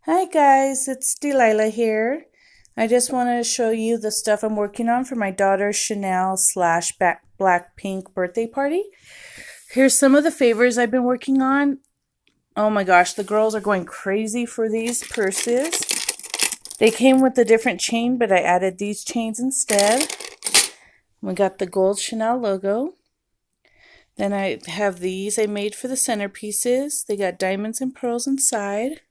Hi guys, it's Delilah here. I just wanted to show you the stuff I'm working on for my daughter's Chanel slash BLACKPINK birthday party. Here's some of the favors I've been working on. Oh my gosh, the girls are going crazy for these purses. They came with a different chain, but I added these chains instead. We got the gold Chanel logo. Then I have these I made for the centerpieces. They got diamonds and pearls inside.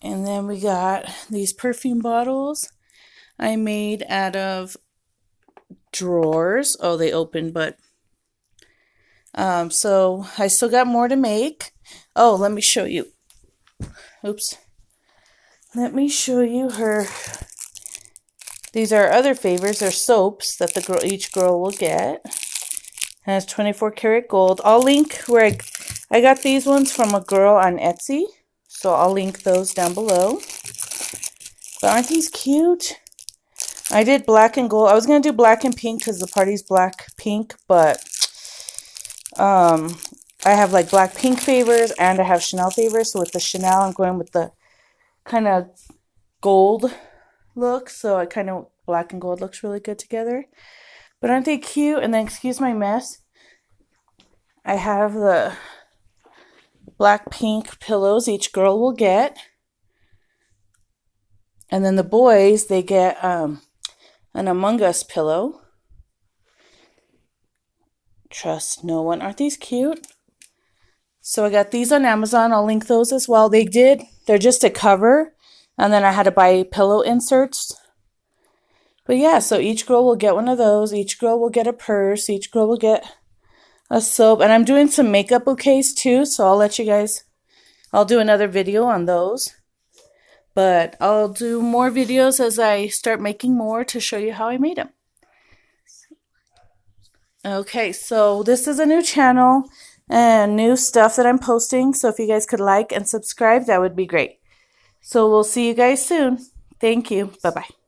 And then we got these perfume bottles I made out of drawers. Oh, they open, but so I still got more to make. Oh, let me show you. Oops. Let me show you her. These are other favors. They're soaps that each girl will get. And it's 24 karat gold. I'll link where I got these ones from a girl on Etsy. So I'll link those down below. But aren't these cute? I did black and gold. I was going to do black and pink because the party's black pink. But I have like black pink favors and I have Chanel favors. So with the Chanel, I'm going with the kind of gold look. So I kind of black and gold looks really good together. But aren't they cute? And then excuse my mess. I have the BLACKPINK pillows each girl will get. And then the boys, they get an Among Us pillow. Trust no one. Aren't these cute? So I got these on Amazon. I'll link those as well. They're just a cover. And then I had to buy pillow inserts. But yeah, so each girl will get one of those. Each girl will get a purse. Each girl will get a soap. And I'm doing some makeup bouquets too. So I'll do another video on those. But I'll do more videos as I start making more to show you how I made them. Okay, so this is a new channel and new stuff that I'm posting. So if you guys could like and subscribe, that would be great. So we'll see you guys soon. Thank you. Bye-bye.